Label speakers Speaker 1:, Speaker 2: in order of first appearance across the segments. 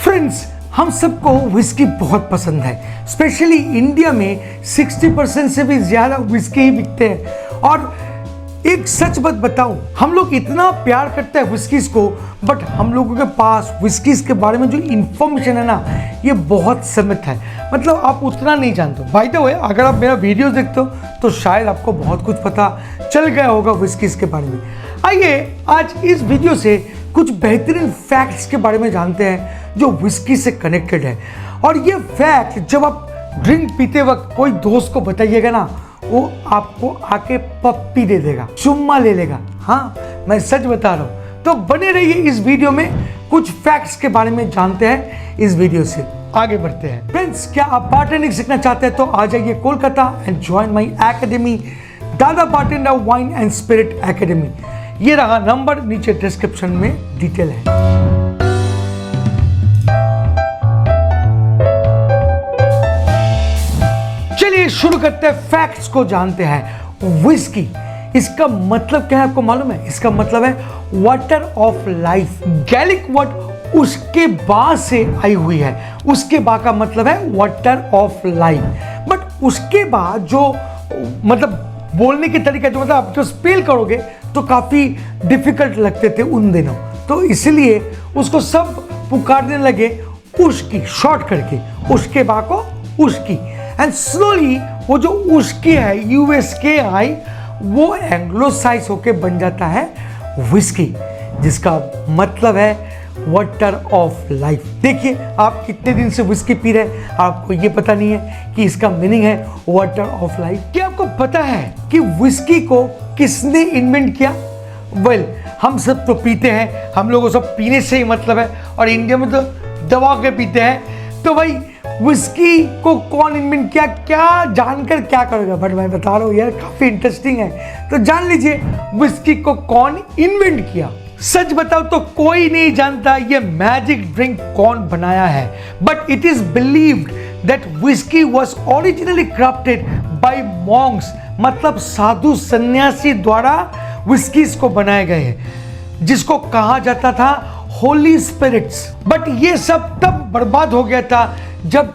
Speaker 1: Friends, हम सबको whisky बहुत पसंद है। स्पेशली इंडिया में 60% से भी ज़्यादा विस्की ही बिकते हैं। और एक सच बात बताऊं, हम लोग इतना प्यार करते हैं विस्कीज को, बट हम लोगों के पास विस्कीज के बारे में जो इन्फॉर्मेशन है ना, ये बहुत सीमित है। मतलब आप उतना नहीं जानते हो। बाय द वे, अगर आप मेरा वीडियो देखते हो तो शायद आपको बहुत कुछ पता चल गया होगा विस्कीज के बारे में। आइए आज इस वीडियो से कुछ बेहतरीन फैक्ट्स के बारे में जानते हैं जो विस्की से कनेक्टेड है। और ये फैक्ट जब आप ड्रिंक पीते वक्त कोई दोस्त को बताइएगा ना, वो आपको आके पप्पी दे देगा, चुम्मा ले लेगा। हाँ, मैं सच बता रहा हूँ। तो बने रहिए इस वीडियो में, कुछ फैक्ट्स के बारे में जानते हैं। इस वीडियो से आगे बढ़ते हैं। फ्रेंड्स, क्या आप बारटेंडिंग सीखना चाहते हैं तो आ जाइए Kolkata and join my academy, Dada bartender wine and spirit academy. ये रहा नंबर, नीचे डिस्क्रिप्शन में डिटेल है। चलिए शुरू करते हैं, फैक्ट्स को जानते हैं। विस्की, इसका मतलब क्या है आपको मालूम है? इसका मतलब है water of life. Gaelic word उसके बाद से आई हुई है। उसके बाद का मतलब है वाटर ऑफ लाइफ। बट उसके बाद जो मतलब बोलने की तरीका, जो मतलब आप जो स्पेल करोगे तो काफी डिफिकल्ट लगते थे उन दिनों, तो इसलिए उसको सब पुकारने लगे उसकी, शॉर्ट करके उसके बाद को उसकी। एंड स्लोली वो जो उसकी है, USKI, वो एंग्लोसाइज होके बन जाता है विस्की, जिसका मतलब है वाटर ऑफ लाइफ। देखिए, आप कितने दिन से विस्की पी रहे हैं, आपको ये पता नहीं है कि इसका मीनिंग है वाटर ऑफ लाइफ। क्या आपको पता है कि विस्की को किसने इन्वेंट किया? वेल, हम सब तो पीते हैं, हम लोगों को सब पीने से ही मतलब है, और इंडिया में तो दबा के पीते हैं। तो भाई विस्की को कौन इन्वेंट किया, क्या जानकर क्या करोगे? बट मैं बता रहा हूँ यार, काफी इंटरेस्टिंग है, तो जान लीजिए विस्की को कौन इन्वेंट किया। सच बताओ तो कोई नहीं जानता ये मैजिक ड्रिंक कौन बनाया है, but it is believed that whisky was originally crafted by monks, मतलब साधु सन्यासी द्वारा विस्कीज को बनाए गए हैं, जिसको कहा जाता था होली स्पिरिट्स। बट ये सब तब बर्बाद हो गया था जब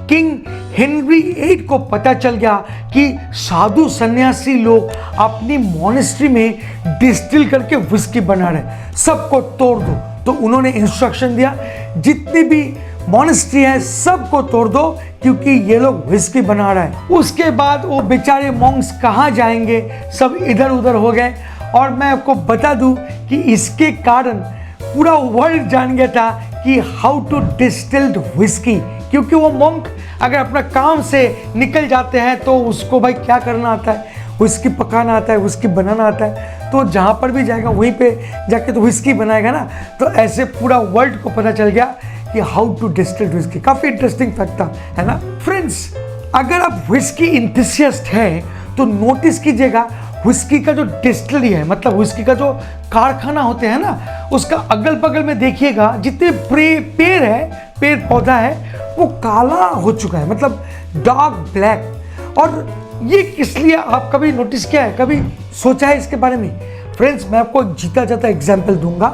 Speaker 1: किंग हेनरी 8 को पता चल गया कि साधु सन्यासी लोग अपनी मॉनेस्ट्री में डिस्टिल करके विस्की बना रहे, सबको तोड़ दो। तो उन्होंने इंस्ट्रक्शन दिया, जितनी भी मॉनेस्ट्री है सबको तोड़ दो, क्योंकि ये लोग विस्की बना रहे हैं। उसके बाद वो बेचारे मॉन्क्स कहाँ जाएंगे, सब इधर उधर हो गए। और मैं आपको बता दूं कि इसके कारण पूरा वर्ल्ड जान गया था कि हाउ टू डिस्टिल्ड विस्की, क्योंकि वो मॉन्क अगर अपना काम से निकल जाते हैं तो उसको भाई क्या करना आता है, विस्की पकाना आता है, विस्की बनाना आता है। तो जहाँ पर भी जाएगा वहीं पे जाके तो विस्की बनाएगा ना। तो ऐसे पूरा वर्ल्ड को पता चल गया कि हाउ टू डिस्टिल विस्की। काफ़ी इंटरेस्टिंग फैक्ट था, है ना फ्रेंड्स? अगर आप विस्की इंथुसियास्ट हैं तो नोटिस कीजिएगा, विस्की का जो डिस्टिलरी है, मतलब विस्की का जो कारखाना होते हैं ना, उसका अगल बगल में देखिएगा जितने पेड़ है, पेड़ पौधा है, वो काला हो चुका है, मतलब डार्क ब्लैक। और ये किस लिए, आप कभी नोटिस किया है, कभी सोचा है इसके बारे में? फ्रेंड्स, मैं आपको एक जीता जाता एग्जाम्पल दूंगा।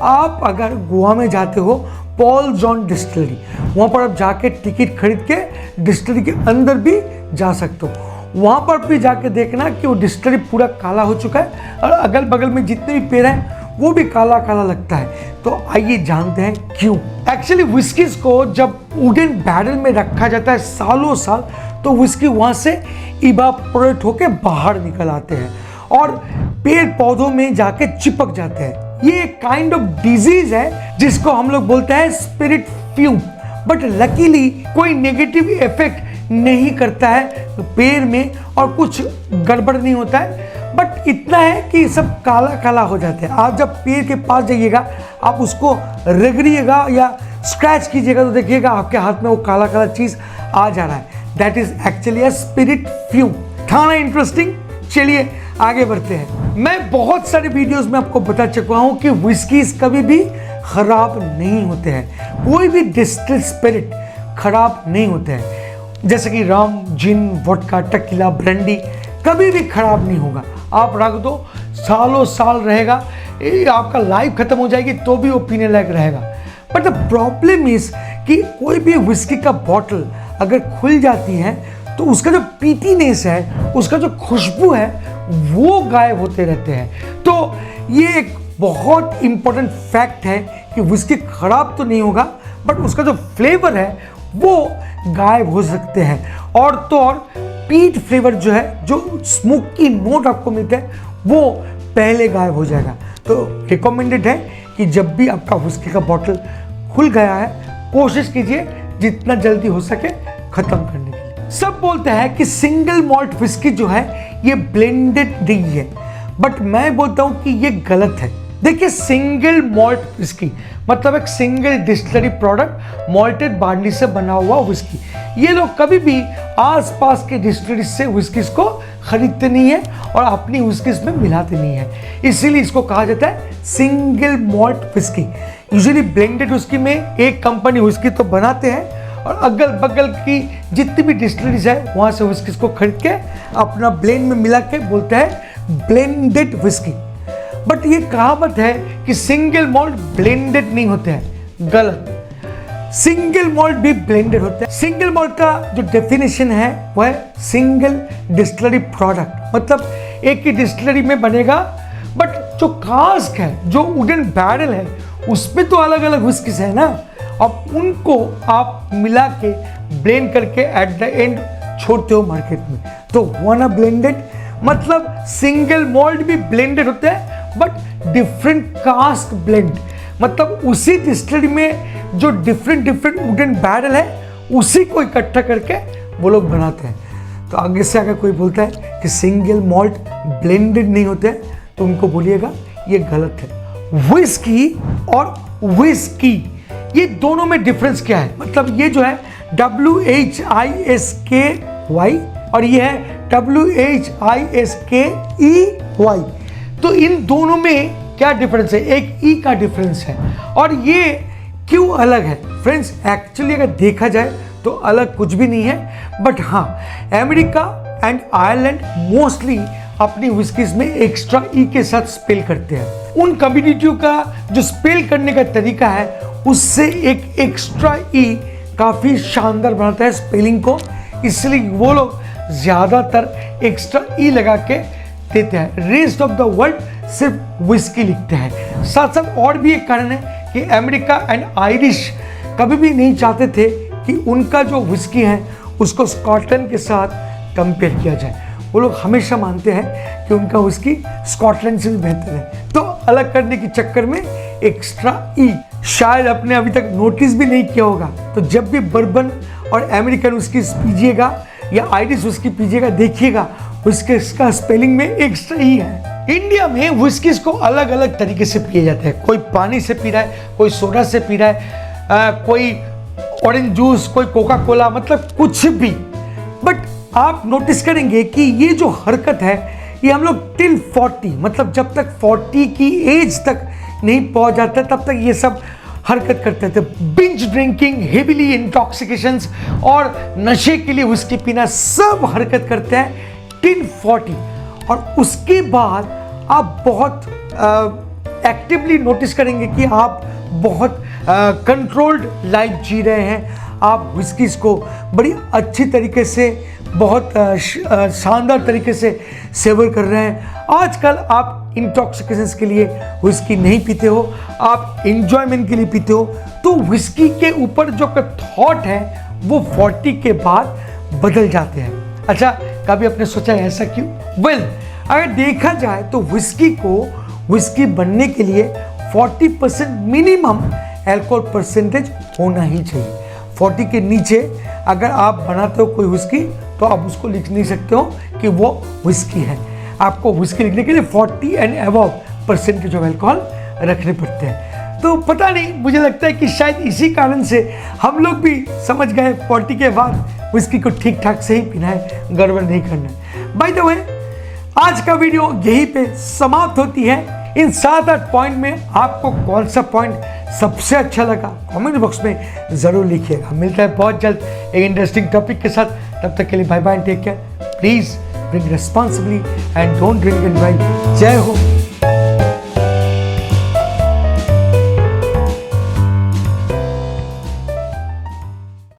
Speaker 1: आप अगर गोवा में जाते हो, पॉल जॉन डिस्टिलरी, वहाँ पर आप जाके टिकट खरीद के डिस्टिलरी के अंदर भी जा सकते हो। वहाँ पर भी जाके देखना कि वो डिस्टिलरी पूरा काला हो चुका है, और अगल बगल में जितने भी पेड़ हैं वो भी काला काला लगता है। तो आइए जानते हैं क्यों। एक्चुअली विस्कीज को जब वुडन बैरल में रखा जाता है सालों साल, तो विस्की वहाँ से इवापोरेट होके बाहर निकल आते हैं और पेड़ पौधों में जाके चिपक जाते हैं। ये एक काइंड ऑफ डिजीज है जिसको हम लोग बोलते हैं स्पिरिट फ्यूम। बट लकीली कोई नेगेटिव इफेक्ट नहीं करता है पेड़ में, और कुछ गड़बड़ नहीं होता है। बट इतना है कि सब काला काला हो जाते हैं। आप जब पेड़ के पास जाइएगा, आप उसको रगड़िएगा या स्क्रैच कीजिएगा, तो देखिएगा आपके हाथ में वो काला काला चीज आ जा रहा है। That is actually a spirit fume. था ना इंटरेस्टिंग? चलिए आगे बढ़ते हैं। मैं बहुत सारे वीडियोस में आपको बता चुका हूं कि विस्कीज कभी भी खराब नहीं होते हैं, कोई भी डिस्टिल्ड स्पिरिट खराब नहीं होते हैं। जैसे कि रम, जिन, वोडका, टकीला, ब्रांडी कभी भी खराब नहीं होगा। आप रख दो, सालों साल रहेगा, आपका लाइफ खत्म हो जाएगी तो भी वो पीने लायक रहेगा। बट द प्रॉब्लम इज कि कोई भी विस्की का बॉटल अगर खुल जाती है तो उसका जो पीटीनेस है, उसका जो खुशबू है, वो गायब होते रहते हैं। तो ये एक बहुत इंपॉर्टेंट फैक्ट है कि विस्की खराब तो नहीं होगा, बट उसका जो फ्लेवर है वो गायब हो सकते हैं। और तो और पीट फ्लेवर जो है, जो स्मोकी नोट आपको मिलता है, वो पहले गायब हो जाएगा। तो रिकमेंडेड है कि जब भी आपका विस्की का बॉटल खुल गया है, कोशिश कीजिए जितना जल्दी हो सके खत्म करने के लिए। सब बोलते हैं कि सिंगल मॉल्ट विस्की जो है ये ब्लेंडेड नहीं है, बट मैं बोलता हूं कि ये गलत है। देखिए, सिंगल मॉल्ट विस्की मतलब एक single distillery product malted barley से बना हुआ विस्की। ये लोग कभी भी आसपास के डिस्टिलरी से विस्कीज को खरीदते नहीं है और अपनी विस्कीज में मिलाते नहीं है, इसीलिए इसको कहा जाता है single malt whisky. Usually blended whisky में एक कंपनी विस्की तो बनाते हैं और अगल बगल की जितनी भी डिस्टिलरीज है वहां से विस्कीज को खरीद के अपना ब्लेंड में मिला के बोलते हैं ब्लेंडेड विस्की। बट ये कहावत है कि सिंगल मॉल्ट ब्लेंडेड नहीं होते हैं, गलत। सिंगल मॉल्ट भी ब्लेंडेड होते हैं। सिंगल मॉल्ट का जो डेफिनेशन है वो है सिंगल डिस्टिलरी प्रोडक्ट, मतलब एक ही डिस्टिलरी में बनेगा, बट जो कास्क है, जो वुडन बैरल है, उसमें तो अलग अलग विस्कीज है ना, अब उनको आप मिला के ब्लेंड करके एट द एंड छोड़ते हो मार्केट में, तो हुआ ना ब्लेंडेड। मतलब सिंगल मॉल्ट भी ब्लेंडेड होते हैं, बट डिफरेंट कास्क ब्लेंड, मतलब उसी डिस्टिलरी में जो डिफरेंट वुडन बैरल है उसी को इकट्ठा करके वो लोग बनाते हैं। तो आगे से अगर कोई बोलता है कि सिंगल मॉल्ट ब्लेंडेड नहीं होते हैं, तो उनको बोलिएगा ये गलत है। विस्की और विस्की ये दोनों में डिफरेंस क्या है? मतलब ये जो है WHISKY और ये है WHISKEY। तो इन दोनों में क्या डिफरेंस है? एक ई का डिफरेंस है। और ये क्यों अलग है फ्रेंड्स? एक्चुअली अगर देखा जाए तो अलग कुछ भी नहीं है, बट हाँ, अमेरिका एंड आयरलैंड मोस्टली अपनी विस्कीज में एक्स्ट्रा ई के साथ स्पेल करते हैं। उन कम्युनिटियों का जो स्पेल करने का तरीका है उससे एक एक्स्ट्रा ई काफी शानदार बनाता है स्पेलिंग को, इसलिए वो लोग ज्यादातर एक्स्ट्रा ई लगा के देते हैं। रेस्ट ऑफ द वर्ल्ड सिर्फ विस्की लिखते हैं। साथ साथ और भी एक कारण है कि अमेरिका एंड आयरिश कभी भी नहीं चाहते थे कि उनका जो विस्की है उसको स्कॉटलैंड के साथ कंपेयर किया जाए। वो लोग हमेशा मानते हैं कि उनका विस्की स्कॉटलैंड से भी बेहतर है, तो अलग करने के चक्कर में एक्स्ट्रा ई। शायद आपने अभी तक नोटिस भी नहीं किया होगा, तो जब भी बर्बन और अमेरिकन विस्की पीजिएगा या आयरिश विस्की पीजिएगा, देखिएगा विस्की का स्पेलिंग में एक्स्ट्रा ई है। इंडिया में विस्कीज को अलग अलग तरीके से पिए जाते हैं। कोई पानी से पी रहा है, कोई सोडा से पी रहा है, कोई ऑरेंज जूस, कोई कोका कोला, मतलब कुछ भी। बट आप नोटिस करेंगे कि ये जो हरकत है ये हम लोग टिल 40, मतलब जब तक 40 की एज तक नहीं पहुंच जाता तब तक ये सब हरकत करते थे। बिंज ड्रिंकिंग, हेवीली इंटॉक्सिकेशंस और नशे के लिए विस्की पीना, सब हरकत करते हैं टिल 40। और उसके बाद आप बहुत एक्टिवली नोटिस करेंगे कि आप बहुत कंट्रोल्ड लाइफ जी रहे हैं। आप विस्कीज को बड़ी अच्छी तरीके से, बहुत शानदार तरीके से सेवर कर रहे हैं। आजकल आप इंटॉक्सिकेशंस के लिए विस्की नहीं पीते हो, आप इंजॉयमेंट के लिए पीते हो। तो विस्की के ऊपर जो थॉट है वो 40 के बाद बदल जाते हैं। अच्छा, कभी आपने सोचा ऐसा क्यों? वेल, अगर देखा जाए तो विस्की को विस्की बनने के लिए 40% मिनिमम अल्कोहल परसेंटेज होना ही चाहिए। 40 के नीचे अगर आप बनाते हो कोई विस्की तो आप उसको लिख नहीं सकते हो कि वो विस्की है। आपको विस्की लिखने के लिए 40 and above percentage of alcohol रखने पड़ते हैं। तो पता नहीं, मुझे लगता है कि शायद इसी कारण से हम लोग भी समझ गए 40 के बाद विस्की को ठीक ठाक से ही पीना है, गड़बड़ नहीं करना है। बाय द वे, आज का वीडियो यहीं पे समाप्त होती है। इन 7-8 पॉइंट में आपको कौन सा पॉइंट सबसे अच्छा लगा कमेंट बॉक्स में जरूर लिखिएगा। मिलता है बहुत जल्द एक इंटरेस्टिंग टॉपिक के साथ। तब तक के लिए bye bye, take care, please drink responsibly and don't drink and drive. जय हो।